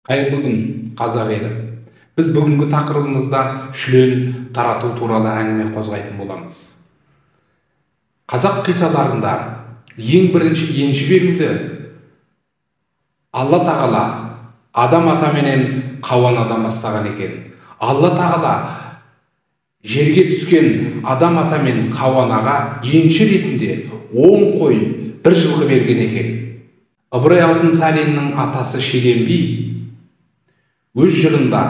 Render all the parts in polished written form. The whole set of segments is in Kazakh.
Қайырлы күн, қазақ елі. Біз бүгінгі тақырыбымызда шүлен тарату туралы әңгіме қозғайтын боламыз. Қазақ қиссаларында ең бірінші енші беруді Алла тағала адам ата менен Хауа анадан бастаған екен. Алла тағала жерге түскен адам ата мен Хауа анаға енші ретінде 10 қой бір жылқы берген екен. Ыбырай Алтын Сариннің атасы Шеген би өз жырында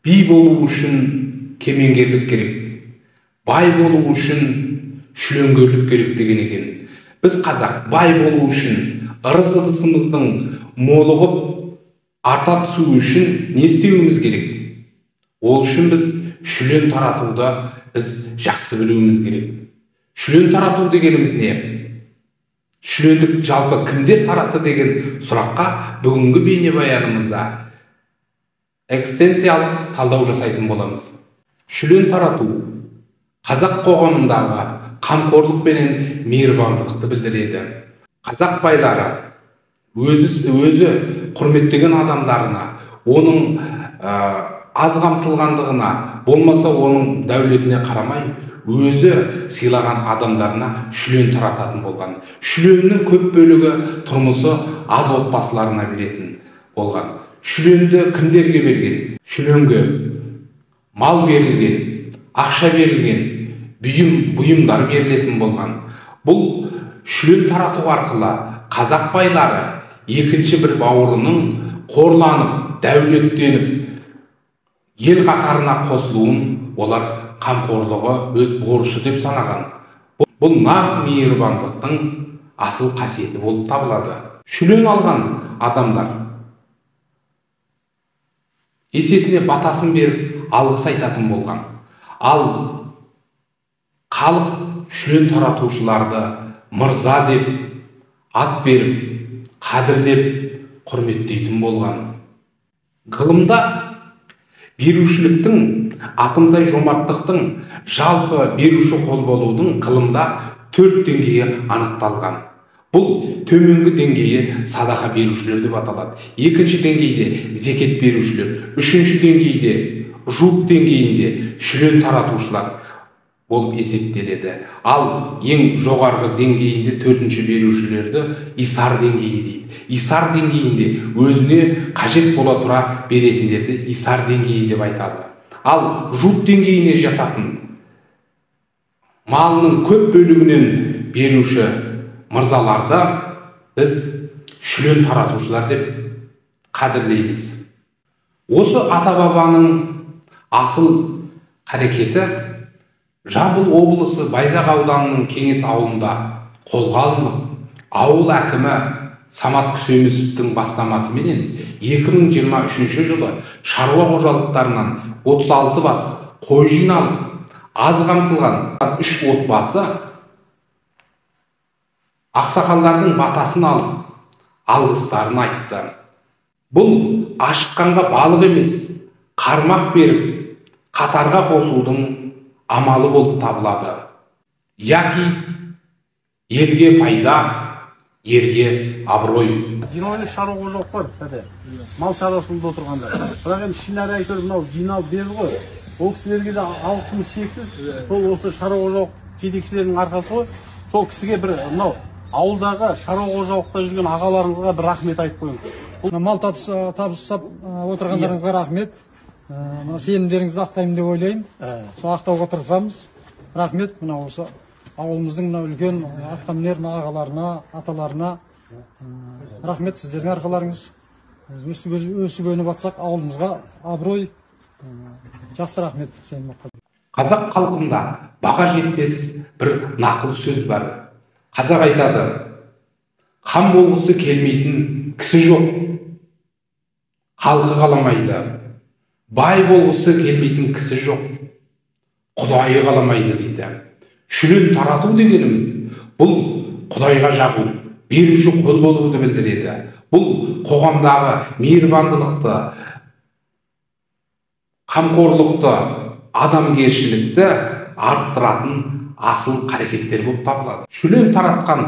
би болу үшін кемеңгерлік керек, бай болу үшін шүленгерлік керек деген екен. Біз қазақ бай болу үшін, ырыс-ыдысымыздың молығып арта түсу үшін не істеуіміз керек? Ол үшін біз шүлен таратуды біз жақсы білуіміз керек. Шүлен тарату дегеніміз не? Шүлендік жалпы кімдер таратты деген сұраққа бүгінгі бейнебаянымызда экстенциялық талдау жасайтын боламыз. Шүлен тарату қазақ қоғамындағы қамқорлық пенен мейірбандылықты білдіреді. Қазақ байлары өзі құрметтеген адамдарына, оның аз қамтылғандығына, болмаса оның дәулетіне қарамай, өзі сыйлаған адамдарына шүлен тарататын болған. Шүленнің көп бөлігі тұрмысы аз отбасыларына беретін болған. Шүленді кімдерге берген? Шүленге мал берілген, ақша берілген, бұйымдар берілетін болған. Бұл шүлен тарату арқылы қазақ байлары екінші бір бауырының қорланып, дәулеттеніп, ел қатарына қосылуын олар қамқорлығы өз борышы деп санаған. Бұл нағыз мейірбандықтың асыл қасиеті болып табылады. Шүлен алған адамдар есесіне батасын беріп алғыс айтатын болған. Ал халық шүлен таратушыларды мырза деп ат беріп, қадірлеп, құрметтейтін болған. Ғылымда берушіліктің, атымтай жомарттықтың, жалпы беруші қол болудың ғылымда 4 деңгейі анықталған. Бұл төменгі деңгейі садақа берушілер деп аталады. Екінші деңгейде зекет берушілер, үшінші деңгейде жұт деңгейінде шүлен таратушылар болып есептеледі. Ал ең жоғарғы деңгейінде 4-ші берушілерді исар деңгейі дейді. Исар деңгейінде өзіне қажет бола тұра беретіндерді исар деңгейі деп айтады. Ал жұт деңгейіне жататын малының көп бөлігінен беруші мырзаларды біз шүлен таратушылар деп қадірлейміз. Осы ата-бабаның асыл қарекеті Жамбыл облысы Байзақ ауданының Кеңес ауылында қолға алынып, ауыл әкімі Самат Күсемісовтің бастамасымен 2023 жылы шаруа қожалықтарынан 36 бас қой жиналып, аз қамтылған 3 отбасы ақсақалдардың батасын алып, алғыстарын айтты. Бұл ашыққанға балық емес, қармақ беріп, қатарға қосудың амалы болып табылады. Яки елге пайда, ерге абырой. Жиналып шаруа қожалық бар, мал шаруашылығында отырғандар. Бірақ енді шынары айтыр, мынау жиналып берді ғой. Ол кісілерге де алғысымыз шексіз. Сол осы шаруа қожалық жетекшілерінің арқасы ғой. Сол кісіге бір мынау ауылдағы шаруа қожалықта жүрген ағаларыңызға бір рахмет айтып қойыңыз. Мал табыстап отырғандарыңызға рахмет. Сенімдеріңізді ақтаймын деп ойлаймын. Сол ақтауға тырысамыз. Рахмет. Мынау осы ауылымыздың үлкен атқамінер ағаларына, аталарына рахмет. Сіздердің арқаларыңыз өсіп өніп жатсақ, ауылымызға абырой. Жақсы рахмет. Қазақ халқында баға жетпес бір нақыл сөз бар. Қазақ айтады, хан болғысы келмейтін кісі жоқ, халқы қаламайды. Бай болғысы келмейтін кісі жоқ, құдайы қаламайды дейді. Шүлен тарату дегеніміз, бұл құдайға жағу, беруші қол болуды білдіреді. Бұл қоғамдағы мейірбандылықты, қамқорлықты, адамгершілікті арттыратын асыл қарекеттер болып табылады. Шүлен таратқан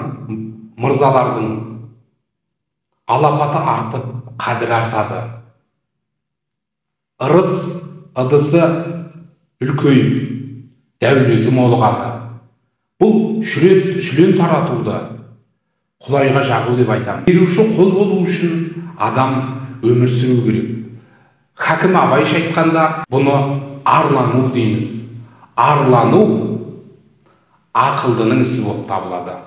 мырзалардың алапаты артып, қадір артады. ырыс ыдысы үлкейіп, дәулеті молығады. Бұл шүлен таратуды Құдайға жағу деп айтамын. Беруші қол болу үшін адам өмір сүру керек. Хакім Абайша айтқанда бұны арлану дейміз. Арлану ақылдының ісі болып табылады.